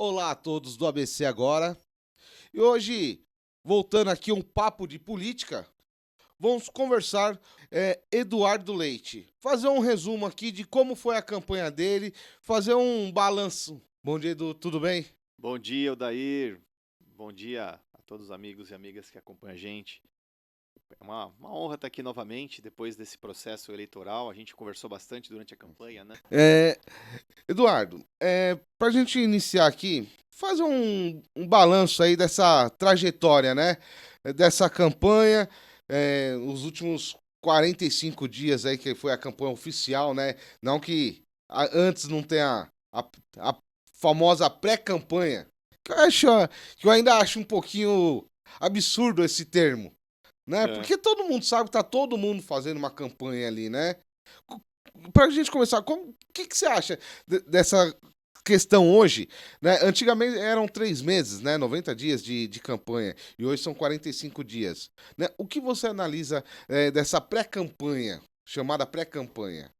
Olá a todos do ABC Agora. E hoje, voltando aqui um papo de política, vamos conversar Eduardo Leite. Fazer um resumo aqui de como foi a campanha dele, fazer um balanço. Bom dia, Edu, tudo bem? Bom dia, Odair. Bom dia a todos os amigos e amigas que acompanham a gente. É uma honra estar aqui novamente depois desse processo eleitoral. A gente conversou bastante durante a campanha, né? É, Eduardo, para a gente iniciar aqui, fazer um balanço aí dessa trajetória, né? Dessa campanha, os últimos 45 dias aí que foi a campanha oficial, né? Não que antes não tenha a famosa pré-campanha, que que eu ainda acho um pouquinho absurdo esse termo, né? É. Porque todo mundo sabe que tá todo mundo fazendo uma campanha ali, né? Pra gente começar, o que você acha dessa questão hoje, né? Antigamente eram 3 meses, né? 90 dias de campanha. E hoje são 45 dias. Né? O que você analisa dessa pré-campanha, chamada pré-campanha?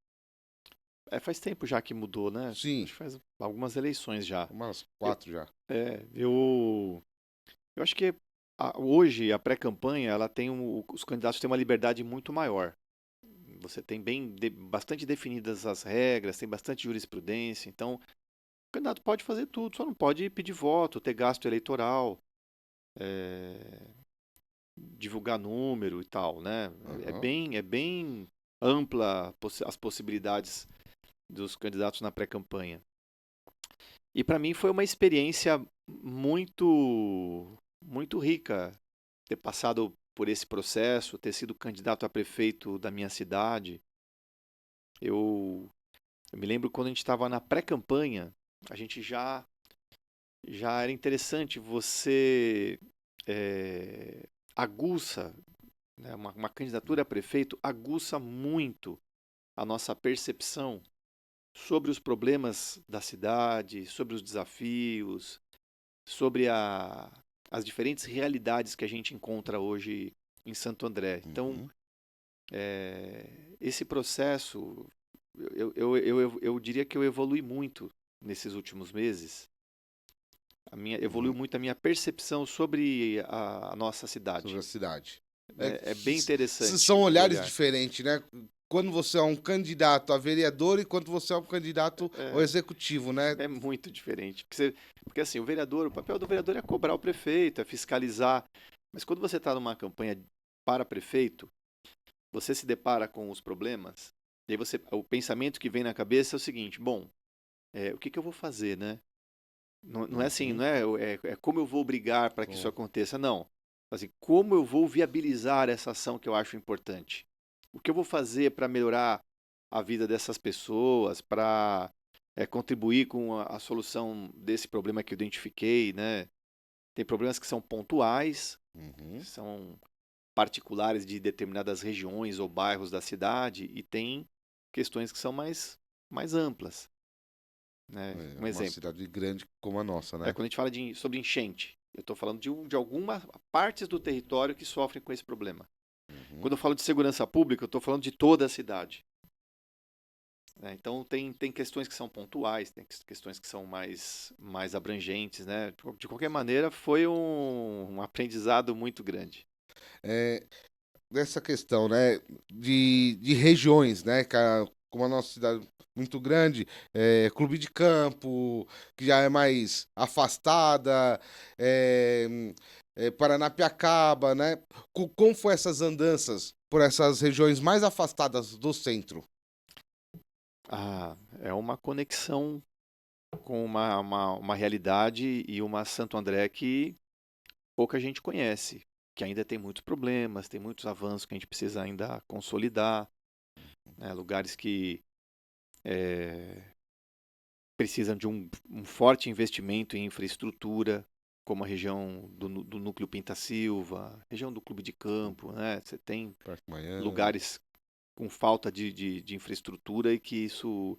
Faz tempo já que mudou, né? Sim, Acho que faz algumas eleições já. umas Eu, 4 já. eu acho que hoje a pré-campanha ela tem os candidatos têm uma liberdade muito maior. Você tem bastante definidas as regras, tem bastante jurisprudência, então o candidato pode fazer tudo, só não pode pedir voto, ter gasto eleitoral. é, Divulgar número e tal, né? Aham. É bem ampla as possibilidades dos candidatos na pré-campanha. E para mim foi uma experiência muito rica ter passado por esse processo, ter sido candidato a prefeito da minha cidade. Eu, eu me lembro quando a gente estava na pré-campanha, a gente já era interessante, você aguça, né, uma candidatura a prefeito aguça muito a nossa percepção sobre os problemas da cidade, sobre os desafios, sobre as diferentes realidades que a gente encontra hoje em Santo André. Então, Uhum. esse processo, eu diria que eu evolui muito nesses últimos meses. Evoluiu Uhum. muito a minha percepção sobre a nossa Sobre cidade. a cidade. É bem São interessante o olhares olhar. diferentes, né? Quando você é um candidato a vereador e quando você é um candidato ao É, executivo, né? É muito diferente. Porque assim, o papel do vereador é cobrar o prefeito, é fiscalizar. Mas quando você está numa campanha para prefeito, você se depara com os problemas, e aí o pensamento que vem na cabeça é o seguinte: bom, o que que eu vou fazer, né? Não é assim, Uhum. não é como eu vou brigar para que isso Bom, aconteça, não. Assim, como eu vou viabilizar essa ação que eu acho importante? O que eu vou fazer para melhorar a vida dessas pessoas, para contribuir com a solução desse problema que eu identifiquei, né? Tem problemas que são pontuais, uhum. são particulares de determinadas regiões ou bairros da cidade, e tem questões que são mais amplas, né? É Um uma exemplo. cidade grande como a nossa, né? Quando a gente fala sobre enchente, eu estou falando de algumas partes do território que sofrem com esse problema. Uhum. Quando eu falo de segurança pública, eu estou falando de toda a cidade, né? Então, tem questões que são pontuais, tem questões que são mais abrangentes, né? De qualquer maneira, foi um aprendizado muito grande. É, dessa questão, né, de regiões, né, cara, como a nossa cidade é muito grande, Clube de Campo, que já é mais afastada, Paranapiacaba, né? Como foi essas andanças por essas regiões mais afastadas do centro? É uma conexão com uma realidade e uma Santo André que pouca gente conhece, que ainda tem muitos problemas, tem muitos avanços que a gente precisa ainda consolidar, né? Lugares que precisam de um forte investimento em infraestrutura, como a região do Núcleo Pinta Silva, região do Clube de Campo, né? Você tem Parque Miami. lugares com falta de infraestrutura e que isso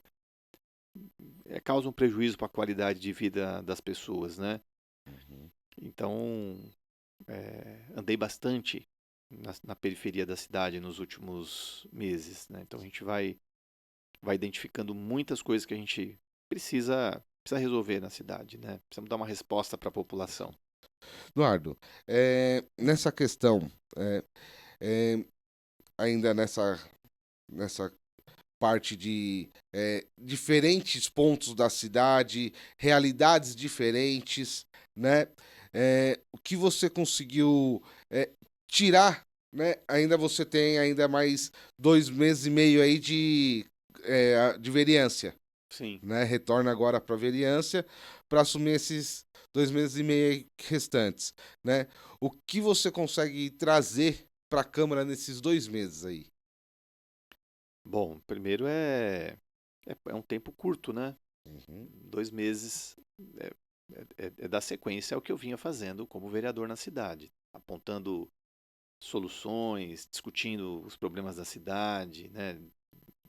causa um prejuízo para a qualidade de vida das pessoas, né? Uhum. Então, andei bastante na periferia da cidade nos últimos meses, né? Então a gente vai identificando muitas coisas que a gente precisa. precisa resolver na cidade, né? Precisamos dar uma resposta para a população. Eduardo, nessa questão, é, é, ainda nessa parte de diferentes pontos da cidade, realidades diferentes, né? O que você conseguiu tirar, né? Ainda você tem ainda mais 2 meses e meio aí de vereância, Sim. né? Retorna agora para a vereância para assumir esses 2 meses e meio aí restantes, né? O que você consegue trazer para a Câmara nesses 2 meses aí? Bom, primeiro é um tempo curto, né? Uhum, 2 meses é, é dar sequência ao que eu vinha fazendo como vereador na cidade, apontando soluções, discutindo os problemas da cidade, né?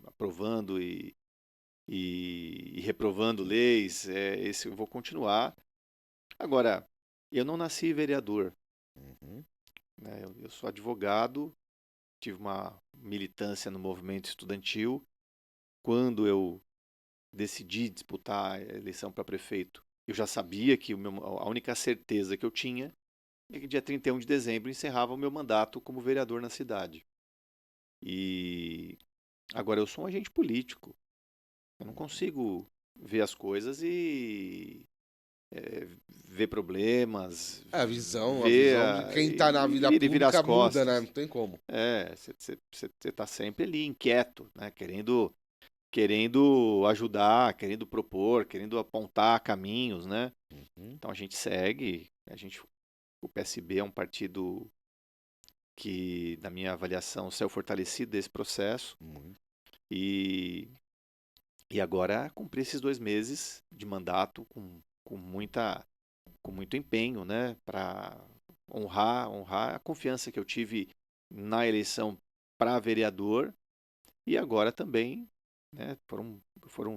Aprovando e reprovando leis. Esse eu vou continuar. Agora, eu não nasci vereador, uhum, né? Eu sou advogado, tive uma militância no movimento estudantil. Quando eu decidi disputar a eleição para prefeito, eu já sabia que a única certeza que eu tinha é que dia 31 de dezembro encerrava o meu mandato como vereador na cidade. E agora eu sou um agente político. Eu não uhum. consigo ver as coisas e ver problemas, A visão de quem tá na vida e virar as pública muda, né? costas. Não tem como. Você está sempre ali inquieto, né? Querendo ajudar, querendo propor, querendo apontar caminhos, né? Uhum, Então a gente segue, o PSB é um partido que, na minha avaliação, saiu fortalecido desse processo muito. e, e agora cumprir esses 2 meses de mandato com muito empenho, né? Para honrar a confiança que eu tive na eleição para vereador e agora também, né, foram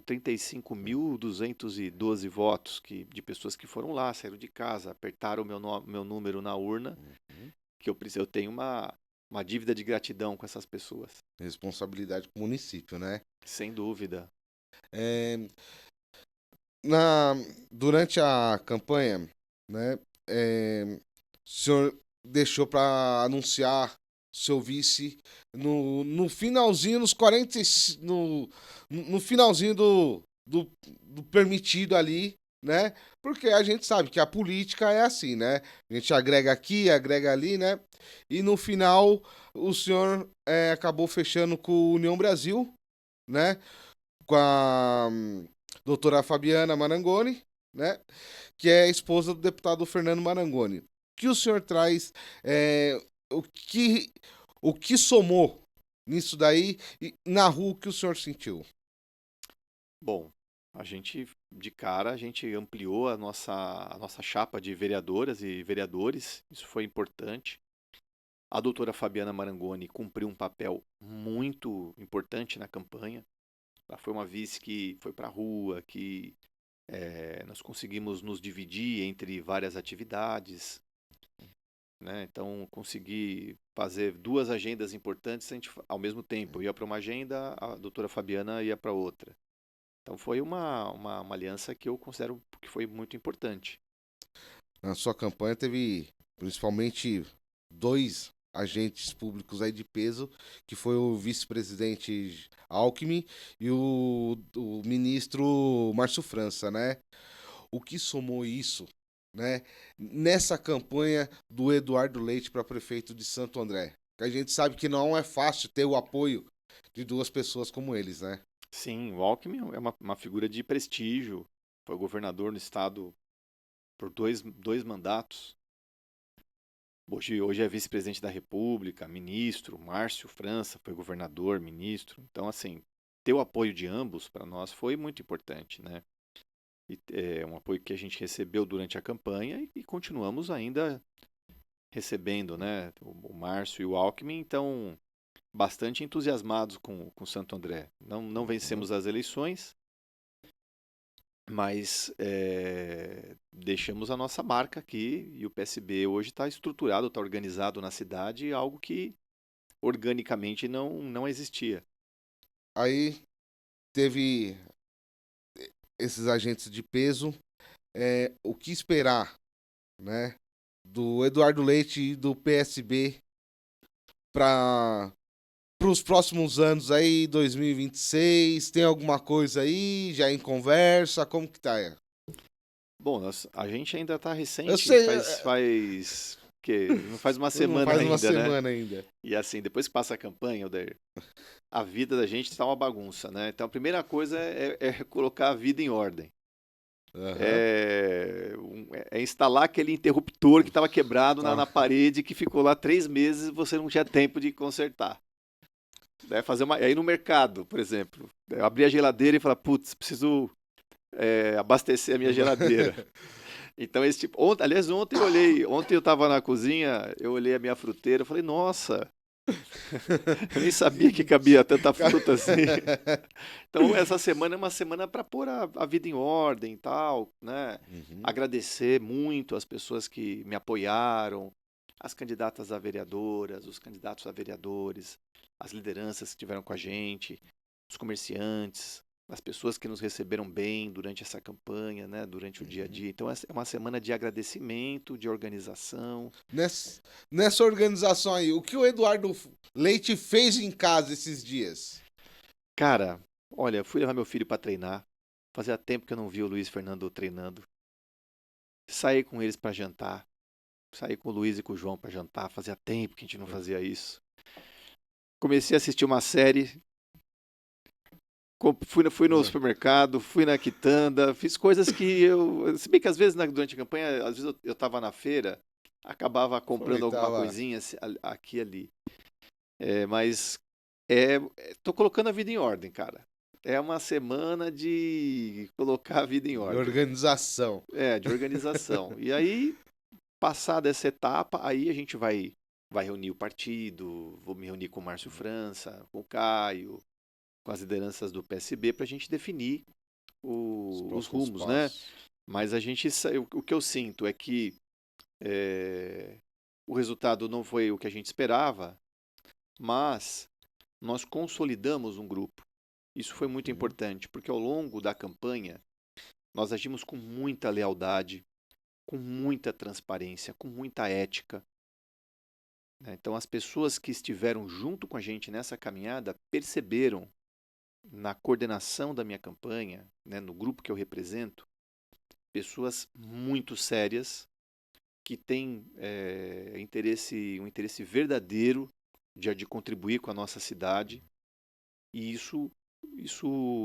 35.212 votos de pessoas que foram lá, saíram de casa, apertaram o meu número na urna, Uhum. que eu tenho uma dívida de gratidão com essas pessoas, Responsabilidade com o município, né? sem dúvida. É, na, durante a campanha, né? O senhor deixou para anunciar seu vice no finalzinho, nos 40, no finalzinho do permitido ali, né? Porque a gente sabe que a política é assim, né? A gente agrega aqui, agrega ali, né? E no final o senhor acabou fechando com o União Brasil, né? Com a doutora Fabiana Marangoni, né? Que é a esposa do deputado Fernando Marangoni. O que o senhor traz, é, o, que, o que somou nisso daí e na rua o que o senhor sentiu? Bom, de cara, a gente ampliou a nossa chapa de vereadoras e vereadores, isso foi importante. A doutora Fabiana Marangoni cumpriu um papel muito importante na campanha. Ela foi uma vice que foi para a rua, que nós conseguimos nos dividir entre várias atividades, né? Então, consegui fazer duas agendas importantes ao mesmo tempo. Eu ia para uma agenda, a doutora Fabiana ia para outra. Então, foi uma aliança que eu considero que foi muito importante. Na sua campanha teve principalmente dois agentes públicos aí de peso, que foi o vice-presidente Alckmin e o ministro Márcio França, né? O que somou isso, né, nessa campanha do Eduardo Leite para prefeito de Santo André? Que a gente sabe que não é fácil ter o apoio de duas pessoas como eles, né? Sim, o Alckmin é uma figura de prestígio. Foi governador no estado por dois mandatos. Hoje é vice-presidente da República, ministro. Márcio França foi governador, ministro. Então, assim, ter o apoio de ambos para nós foi muito importante, né? E, é um apoio que a gente recebeu durante a campanha e continuamos ainda recebendo, né? O Márcio e o Alckmin, então, bastante entusiasmados com Santo André. Não Uhum. vencemos as eleições, mas deixamos a nossa marca aqui e o PSB hoje está estruturado, está organizado na cidade, algo que organicamente não existia. Aí teve esses agentes de peso, o que esperar, né, do Eduardo Leite e do PSB para os próximos anos aí, 2026? Tem alguma coisa aí já em conversa? Como que tá? Bom, a gente ainda está Eu recente, sei, não faz uma não semana faz uma ainda, né? semana ainda. E assim, depois que passa a campanha, Odair, a vida da gente está uma bagunça, né? Então a primeira coisa é colocar a vida em ordem. Aham. É instalar aquele interruptor que estava quebrado na Tá. parede que ficou lá 3 meses e você não tinha tempo de consertar. Aí no mercado, por exemplo, eu abrir a geladeira e falar, putz, preciso abastecer a minha geladeira. Então, esse tipo. Aliás, ontem eu estava na cozinha, eu olhei a minha fruteira, eu falei, nossa, eu nem sabia que cabia tanta fruta assim. Então, essa semana é uma semana para pôr a vida em ordem e tal, né? Uhum. Agradecer muito as pessoas que me apoiaram, as candidatas a vereadoras, os candidatos a vereadores, as lideranças que estiveram com a gente, os comerciantes, as pessoas que nos receberam bem durante essa campanha, né? Durante o dia a Uhum. dia. Então, essa é uma semana de agradecimento, de organização. Nessa organização aí, o que o Eduardo Leite fez em casa esses dias? Cara, olha, eu fui levar meu filho para treinar. Fazia tempo que eu não vi o Luiz Fernando treinando. Saí com eles para jantar. Saí com o Luiz e com o João para jantar. Fazia tempo que a gente não fazia isso. Comecei a assistir uma série. Fui no supermercado, fui na quitanda, fiz coisas que eu. Se bem que às vezes durante a campanha, às vezes eu estava na feira, acabava comprando alguma Aproveitava. coisinha aqui e ali. Mas é, tô colocando a vida em ordem, cara. É uma semana de colocar a vida em De ordem. organização. De organização. E aí, passada essa etapa, aí a gente vai reunir o partido, vou me reunir com o Márcio França, com o Caio, com as lideranças do PSB para a gente definir Os os próximos rumos, né? passos. Mas o que eu sinto é que é, o resultado não foi o que a gente esperava, mas nós consolidamos um grupo. Isso foi muito Uhum. importante, porque ao longo da campanha nós agimos com muita lealdade, com muita transparência, com muita ética, né? Então, as pessoas que estiveram junto com a gente nessa caminhada perceberam na coordenação da minha campanha, né, no grupo que eu represento, pessoas muito sérias que têm um interesse verdadeiro de contribuir com a nossa cidade. E isso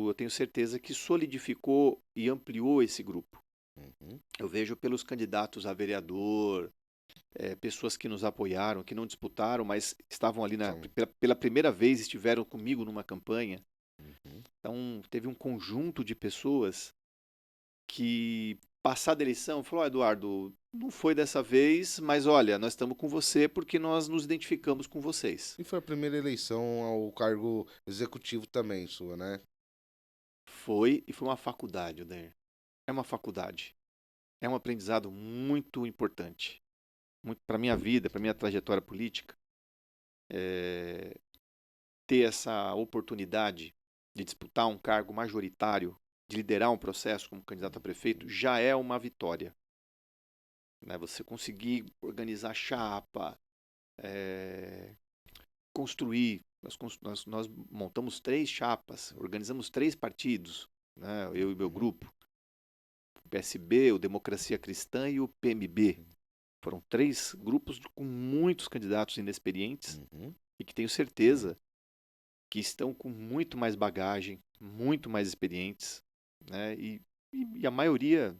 eu tenho certeza que solidificou e ampliou esse grupo. Uhum. Eu vejo pelos candidatos a vereador, pessoas que nos apoiaram, que não disputaram, mas estavam ali Então, pela primeira vez, estiveram comigo numa campanha. uhum. Então, teve um conjunto de pessoas que, passada a eleição, falou: Eduardo, não foi dessa vez, mas olha, nós estamos com você porque nós nos identificamos com vocês. E foi a primeira eleição ao cargo executivo também, sua, né? Foi uma faculdade, Odair. É uma faculdade. É um aprendizado muito importante. Muito para minha vida, para minha trajetória política. Ter essa oportunidade de disputar um cargo majoritário, de liderar um processo como candidato a prefeito, já é uma vitória. Né? Você conseguir organizar chapa, construir. Nós montamos 3 chapas, organizamos 3 partidos, né? Eu e meu Uhum. grupo. O PSB, o Democracia Cristã e o PMB. Foram 3 grupos com muitos candidatos inexperientes Uhum. e que tenho certeza que estão com muito mais bagagem, muito mais experientes, né? E a maioria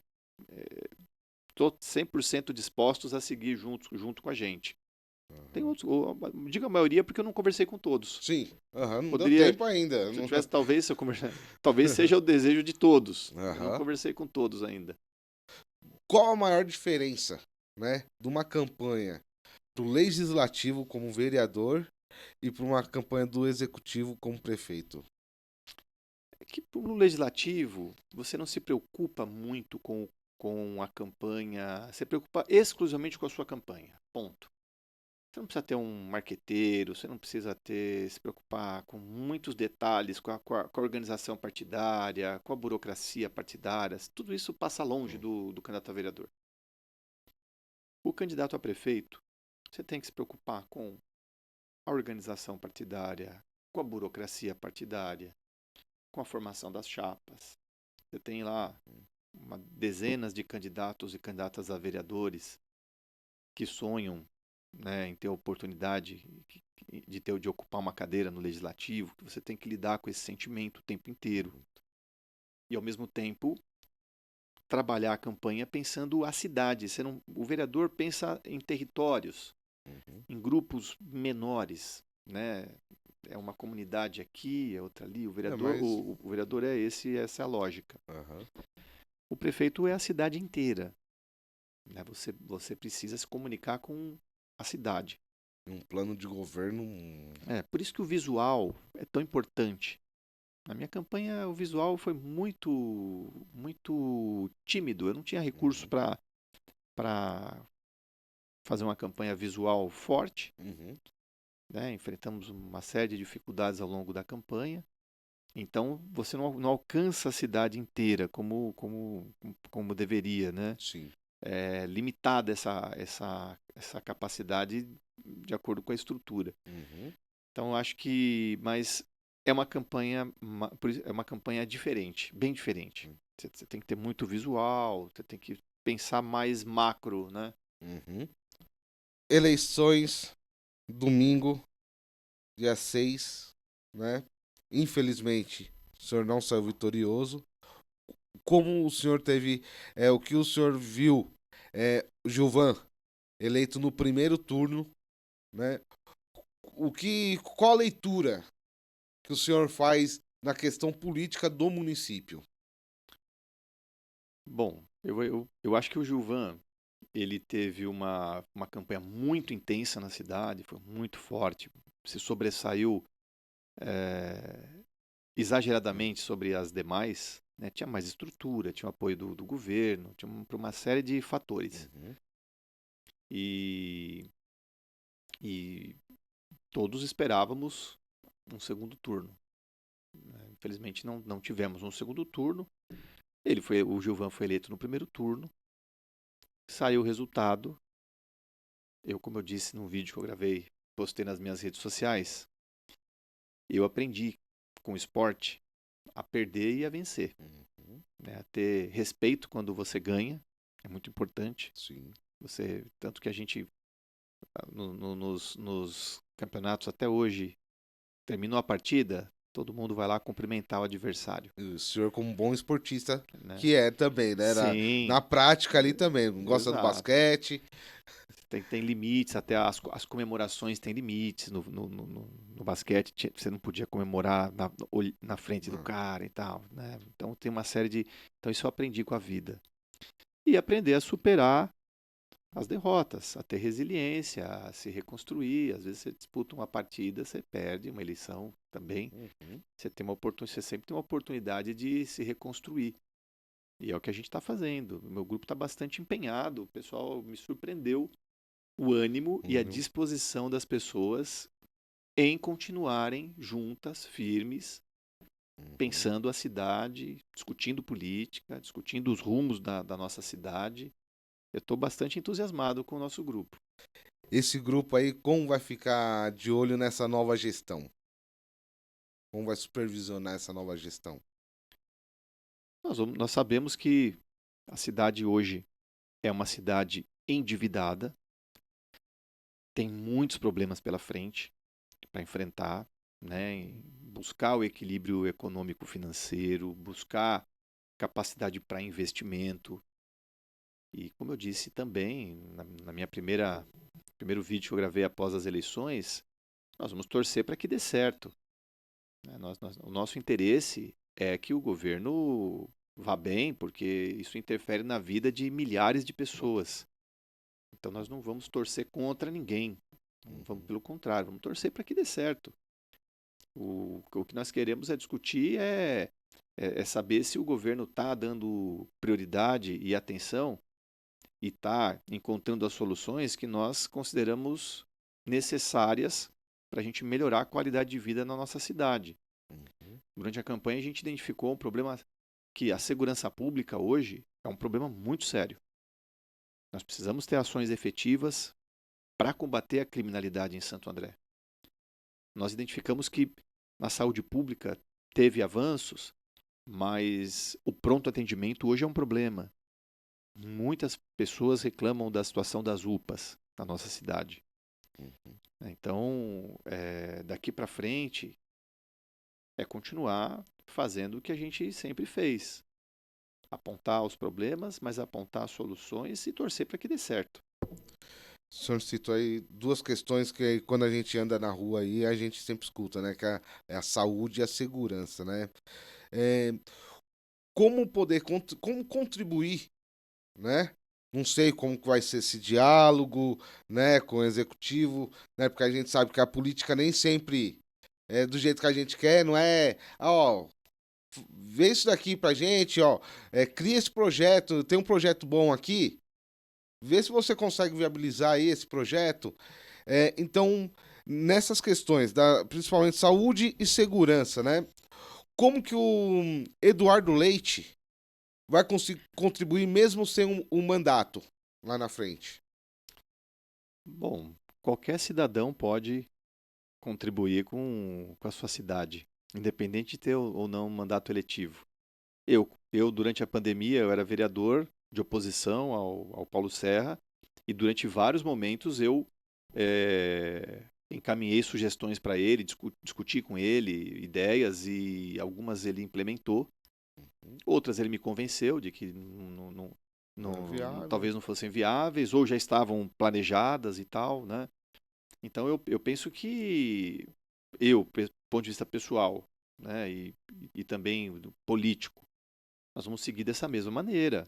estou 100% dispostos a seguir junto com a gente. Tem Uhum. outros, digo a maioria porque eu não conversei com todos. Sim, aham, não deu Poderia, tempo ainda. se eu Não- tivesse, talvez, se eu conversar, talvez seja o desejo de todos. Eu não Aham. conversei com todos ainda. Qual a maior diferença, né, de uma campanha do legislativo como vereador e para uma campanha do executivo como prefeito? É que no legislativo, você não se preocupa muito com a campanha, você se preocupa exclusivamente com a sua campanha. Ponto. Você não precisa ter um marqueteiro, você não precisa se preocupar com muitos detalhes, com a organização partidária, com a burocracia partidária. Tudo isso passa longe Hum. do candidato a vereador. O candidato a prefeito, você tem que se preocupar com a organização partidária, com a burocracia partidária, com a formação das chapas. Você tem lá dezenas de candidatos e candidatas a vereadores que sonham, né, em ter a oportunidade de ocupar uma cadeira no legislativo, que você tem que lidar com esse sentimento o tempo inteiro. E, ao mesmo tempo, trabalhar a campanha pensando a cidade. O vereador pensa em territórios, Uhum. em grupos menores, né? É uma comunidade aqui, é outra ali. É, mas. O vereador é essa é a lógica. Aham. O prefeito é a cidade inteira, né? Você precisa se comunicar com a cidade. Um plano de governo. Por isso que o visual é tão importante. Na minha campanha, o visual foi muito tímido. Eu não tinha recurso Uhum. para fazer uma campanha visual forte, Uhum. né? Enfrentamos uma série de dificuldades ao longo da campanha. Então, você não alcança a cidade inteira como deveria, né? Sim. É limitada essa capacidade de acordo com a estrutura. Uhum. Então, eu acho que, mas é uma campanha, é uma campanha diferente, bem diferente. Você tem que ter muito visual, você tem que pensar mais macro, né? Uhum. Eleições, domingo, dia 6, né? Infelizmente, o senhor não saiu vitorioso. Como o senhor teve, o que o senhor viu, o Gilvan eleito no primeiro turno, né? Qual a leitura que o senhor faz na questão política do município? Bom, eu acho que o Gilvan, ele teve uma campanha muito intensa na cidade, foi muito forte, se sobressaiu exageradamente sobre as demais, né? Tinha mais estrutura, tinha o apoio do governo, tinha uma série de fatores. Uhum. E, e todos esperávamos um segundo turno, né? Infelizmente não tivemos um segundo turno. O Gilvan foi eleito no primeiro turno, saiu o resultado. Como eu disse num vídeo que eu gravei, postei nas minhas redes sociais, eu aprendi com o esporte a perder e a vencer, Uhum. né? A ter respeito quando você ganha, é muito importante. Sim. Tanto que a gente, nos campeonatos até hoje, terminou a partida, todo mundo vai lá cumprimentar o adversário, E o senhor, como um bom esportista, né? que é também, né? Na Sim, prática ali também. Não gosta do exato. basquete. Tem limites, até as comemorações têm limites. No basquete, você não podia comemorar na frente do Não. cara e tal, né? Então tem uma série de. Então isso eu aprendi com a vida. E aprender a superar as derrotas, a ter resiliência, a se reconstruir. Às vezes você disputa uma partida, você perde uma eleição também. Uhum. Você sempre tem uma oportunidade de se reconstruir. E é o que a gente está fazendo. O meu grupo está bastante empenhado. O pessoal me surpreendeu o ânimo e a Uhum. disposição das pessoas em continuarem juntas, firmes, Uhum. pensando a cidade, discutindo política, discutindo os rumos da nossa cidade. Eu estou bastante entusiasmado com o nosso grupo. Esse grupo aí, como vai ficar de olho nessa nova gestão? Como vai supervisionar essa nova gestão? Nós sabemos que a cidade hoje é uma cidade endividada, tem muitos problemas pela frente para enfrentar, né? Em buscar o equilíbrio econômico-financeiro, buscar capacidade para investimento. E como eu disse também na minha primeiro vídeo que eu gravei após as eleições, nós vamos torcer para que dê certo, né? O nosso interesse é que o governo vá bem, porque isso interfere na vida de milhares de pessoas. Então nós não vamos torcer contra ninguém. Vamos, Uhum. pelo contrário, vamos torcer para que dê certo. O que nós queremos é discutir é saber se o governo está dando prioridade e atenção e está encontrando as soluções que nós consideramos necessárias para a gente melhorar a qualidade de vida na nossa cidade. Uhum. Durante a campanha, a gente identificou um problema que a segurança pública hoje é um problema muito sério. Nós precisamos ter ações efetivas para combater a criminalidade em Santo André. Nós identificamos que na saúde pública teve avanços, mas o pronto atendimento hoje é um problema. Muitas pessoas reclamam da situação das UPAs na nossa cidade. Uhum. Então, daqui para frente, é continuar fazendo o que a gente sempre fez. Apontar os problemas, mas apontar soluções e torcer para que dê certo. O senhor citou aí duas questões que quando a gente anda na rua aí, a gente sempre escuta, né? Que é a saúde e a segurança, né? É, como poder, como contribuir, né? Não sei como que vai ser esse diálogo, né, com o executivo, né? Porque a gente sabe que a política nem sempre é do jeito que a gente quer, não é, ó, vê isso daqui pra gente, ó, cria esse projeto, tem um projeto bom aqui, vê se você consegue viabilizar aí esse projeto. Então, nessas questões, principalmente saúde e segurança, né? Como que o Eduardo Leite vai conseguir contribuir mesmo sem um mandato lá na frente? Bom, qualquer cidadão pode contribuir com a sua cidade, independente de ter ou não um mandato eletivo. Durante a pandemia, eu era vereador de oposição ao Paulo Serra e durante vários momentos eu encaminhei sugestões para ele, discuti com ele ideias e algumas ele implementou. Outras ele me convenceu de que Não é viável. talvez não fossem viáveis ou já estavam planejadas e tal, né? Então eu penso que do ponto de vista pessoal, né, e também do político, nós vamos seguir dessa mesma maneira.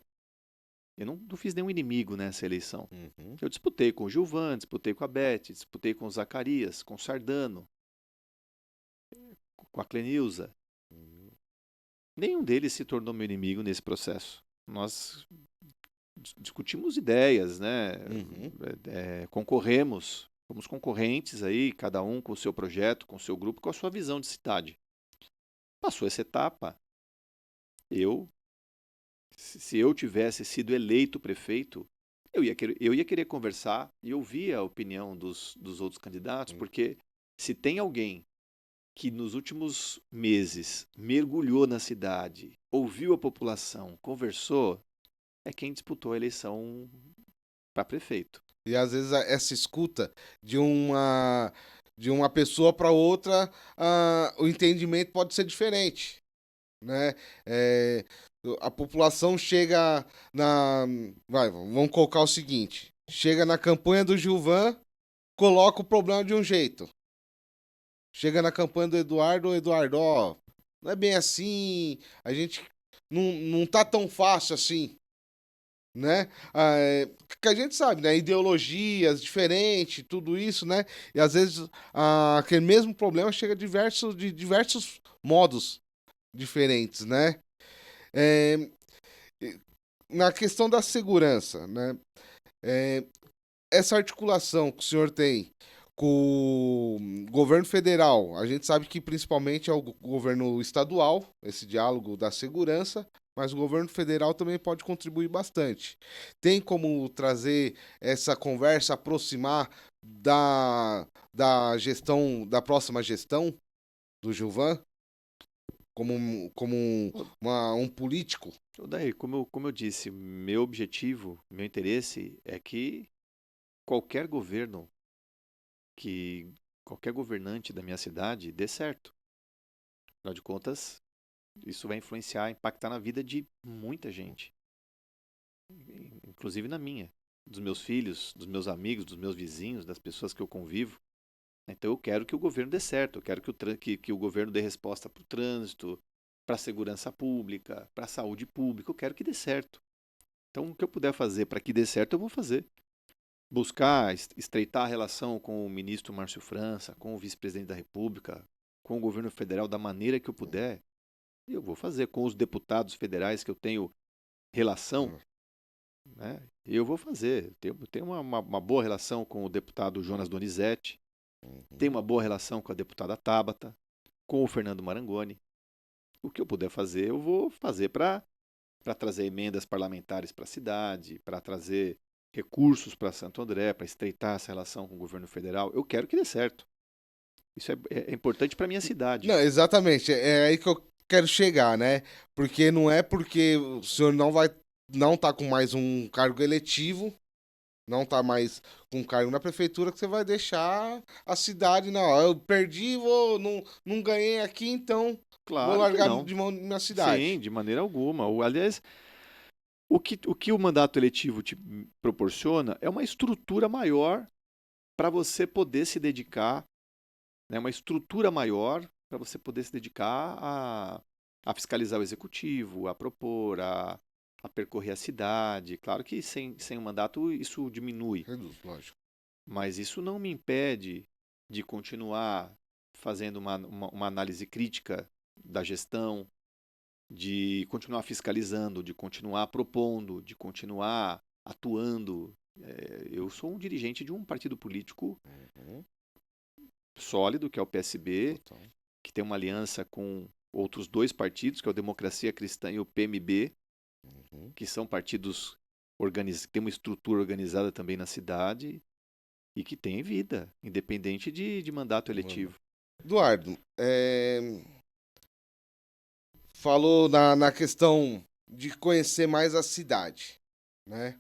Eu não fiz nenhum inimigo nessa eleição. Uhum. Eu disputei com o Gilvan, disputei com a Beth, disputei com o Zacarias, com o Sardano, com a Clenilza. Nenhum deles se tornou meu inimigo nesse processo. Nós discutimos ideias, né? Uhum. Concorremos, fomos concorrentes aí, cada um com o seu projeto, com o seu grupo, com a sua visão de cidade. Passou essa etapa, eu, se eu tivesse sido eleito prefeito, eu ia querer conversar e ouvir a opinião dos outros candidatos, Uhum. porque se tem alguém que nos últimos meses mergulhou na cidade, ouviu a população, conversou, é quem disputou a eleição para prefeito. E às vezes essa escuta de uma pessoa para outra, o entendimento pode ser diferente, né? É, a população chega vamos colocar o seguinte: chega na campanha do Gilvan, coloca o problema de um jeito. Chega na campanha do Eduardo, o Eduardo, ó, não é bem assim, a gente não tá tão fácil assim, né? Que a gente sabe, né? Ideologias diferentes, tudo isso, né? E às vezes aquele mesmo problema chega de diversos modos diferentes, né? É, na questão da segurança, né? É, essa articulação que o senhor tem com o governo federal, a gente sabe que principalmente é o governo estadual, esse diálogo da segurança, mas o governo federal também pode contribuir bastante. Tem como trazer essa conversa, aproximar da gestão, da próxima gestão do Gilvan, como um político? Daí, como eu disse, meu objetivo, meu interesse é que qualquer governo, que qualquer governante da minha cidade dê certo. Afinal de contas, isso vai influenciar, impactar na vida de muita gente, inclusive na minha, dos meus filhos, dos meus amigos, dos meus vizinhos, das pessoas que eu convivo. Então eu quero que o governo dê certo, eu quero que o governo dê resposta para o trânsito, para a segurança pública, para a saúde pública, eu quero que dê certo. Então o que eu puder fazer para que dê certo, eu vou fazer. Buscar estreitar a relação com o ministro Márcio França, com o vice-presidente da República, com o governo federal da maneira que eu puder, eu vou fazer com os deputados federais que eu tenho relação, né? Eu vou fazer. Tenho uma boa relação com o deputado Jonas Donizete, tenho Uhum. uma boa relação com a deputada Tabata, com o Fernando Marangoni. O que eu puder fazer, eu vou fazer para trazer emendas parlamentares para a cidade, para trazer recursos para Santo André, para estreitar essa relação com o governo federal. Eu quero que dê certo. Isso é importante para minha cidade. Não, exatamente. É aí que eu quero chegar, né? Porque não é porque o senhor não tá com mais um cargo eletivo, não tá mais com um cargo na prefeitura que você vai deixar a cidade, não. Ó, eu perdi, não ganhei aqui, então vou Claro que largar não. de mão minha Sim, cidade. de maneira alguma. Aliás, o que o mandato eletivo te proporciona é uma estrutura maior para você poder se dedicar, né, uma estrutura maior para você poder se dedicar a fiscalizar o executivo, a propor, a percorrer a cidade. Claro que sem o mandato isso diminui, Reduz, lógico. mas isso não me impede de continuar fazendo uma análise crítica da gestão, de continuar fiscalizando, de continuar propondo, de continuar atuando. Eu sou um dirigente de um partido político Uhum, sólido, que é o PSB, total. que tem uma aliança com outros dois partidos, que é o Democracia Cristã e o PMB, Uhum. que são partidos que têm uma estrutura organizada também na cidade e que têm vida, independente de mandato Manda. eletivo. Eduardo, falou na questão de conhecer mais a cidade, né?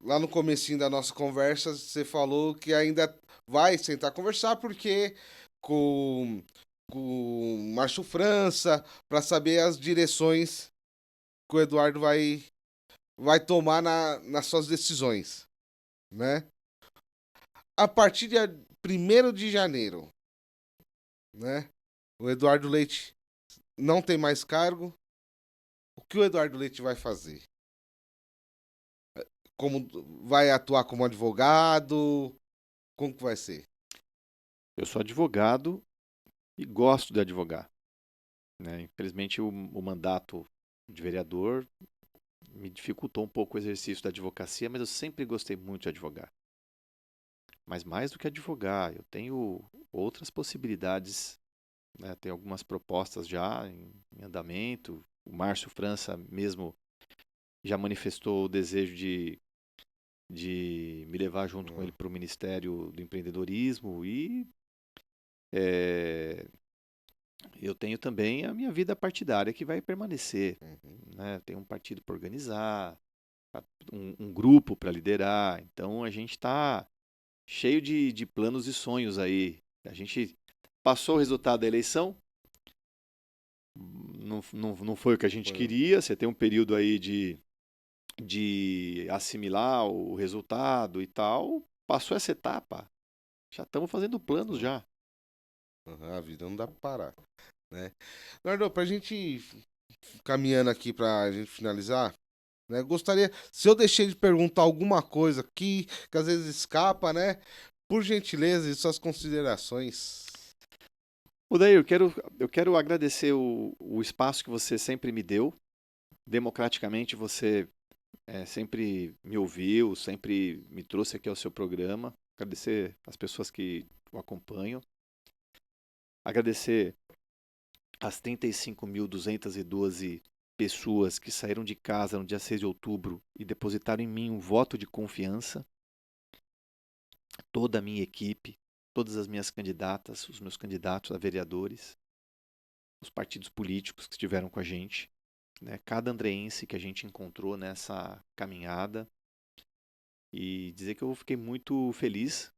Lá no comecinho da nossa conversa, você falou que ainda vai sentar conversar porque com, com o Márcio França para saber as direções que o Eduardo vai tomar nas suas decisões, né? A partir de 1º de janeiro, né? O Eduardo Leite não tem mais cargo. O que o Eduardo Leite vai fazer? Como vai atuar como advogado? Como que vai ser? Eu sou advogado e gosto de advogar, né? Infelizmente, o mandato de vereador me dificultou um pouco o exercício da advocacia, mas eu sempre gostei muito de advogar. Mas mais do que advogar, eu tenho outras possibilidades, né? Tenho algumas propostas já em andamento. O Márcio França mesmo já manifestou o desejo de me levar junto com ele Hum, para o Ministério do Empreendedorismo e eh, eu tenho também a minha vida partidária que vai permanecer, uhum. né? Tem um partido para organizar, um grupo para liderar, então a gente está cheio de planos e sonhos aí. A gente passou o resultado da eleição, não foi o que a gente Foi. queria. Você tem um período aí de assimilar o resultado e tal. Passou essa etapa, já estamos fazendo planos Hum, já. uhum, a vida não dá pra parar, né? Eduardo, pra gente caminhando aqui pra gente finalizar, né? Gostaria, se eu deixei de perguntar alguma coisa aqui, que às vezes escapa, né? Por gentileza, e suas considerações. Odair, eu quero agradecer o espaço que você sempre me deu. Democraticamente, você sempre me ouviu, sempre me trouxe aqui ao seu programa. Agradecer as pessoas que o acompanham. Agradecer as 35.212 pessoas que saíram de casa no dia 6 de outubro e depositaram em mim um voto de confiança. Toda a minha equipe, todas as minhas candidatas, os meus candidatos a vereadores, os partidos políticos que estiveram com a gente, né? Cada andreense que a gente encontrou nessa caminhada e dizer que eu fiquei muito feliz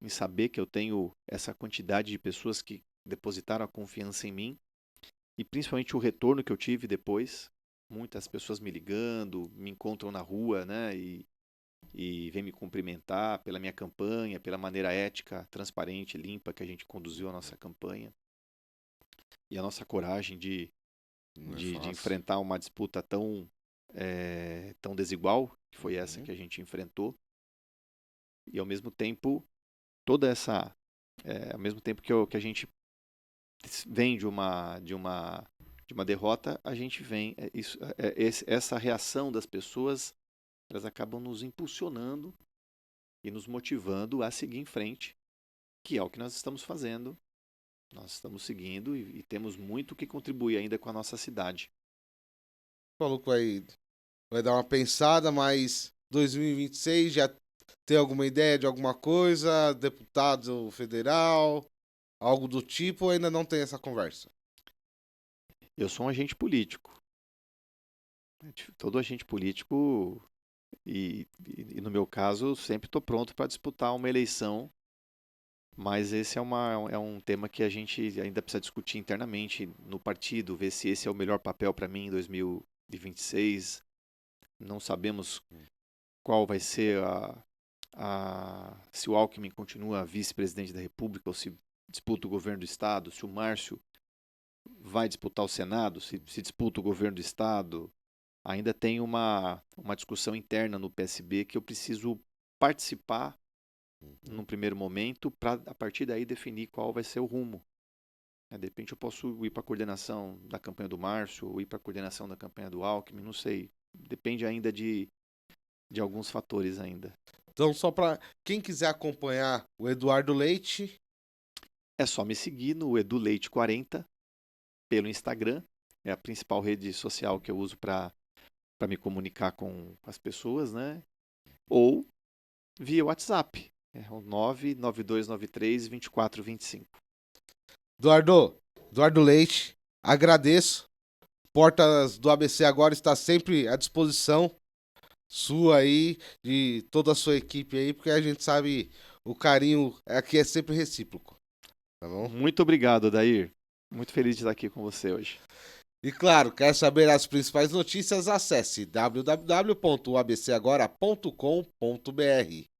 em saber que eu tenho essa quantidade de pessoas que depositaram a confiança em mim e principalmente o retorno que eu tive depois. Muitas pessoas me ligando, me encontram na rua, né? E vêm me cumprimentar pela minha campanha, pela maneira ética, transparente, limpa que a gente conduziu a nossa campanha e a nossa coragem de, Não é de, de fácil. enfrentar uma disputa tão desigual, que foi essa Uhum. que a gente enfrentou. E ao mesmo tempo, toda essa. Ao mesmo tempo que a gente vem de uma derrota, a gente vem. Essa reação das pessoas elas acabam nos impulsionando e nos motivando a seguir em frente, que é o que nós estamos fazendo. Nós estamos seguindo e temos muito que contribuir ainda com a nossa cidade. Falou que vai dar uma pensada, mas 2026 já tem alguma ideia de alguma coisa? Deputado federal, algo do tipo, ou ainda não tem essa conversa? Eu sou um agente político. Todo agente político, e no meu caso, sempre estou pronto para disputar uma eleição, mas esse é um tema que a gente ainda precisa discutir internamente no partido, ver se esse é o melhor papel para mim em 2026. Não sabemos qual vai ser se o Alckmin continua vice-presidente da República ou se disputa o governo do Estado, se o Márcio vai disputar o Senado, se disputa o governo do Estado. Ainda tem uma discussão interna no PSB que eu preciso participar num primeiro momento para, a partir daí, definir qual vai ser o rumo. De repente eu posso ir para a coordenação da campanha do Márcio, ou ir para a coordenação da campanha do Alckmin, não sei. Depende ainda de alguns fatores ainda. Então, só para quem quiser acompanhar o Eduardo Leite, É só me seguir no EduLeite40 pelo Instagram. É a principal rede social que eu uso para me comunicar com as pessoas, né? Ou via WhatsApp. É o 99293-2425. Eduardo Leite, agradeço. Portas do ABC agora está sempre à disposição sua aí, de toda a sua equipe aí, porque a gente sabe o carinho aqui é sempre recíproco, tá bom? Muito obrigado, Adair. Muito feliz de estar aqui com você hoje. E claro, quer saber as principais notícias? Acesse www.abcagora.com.br.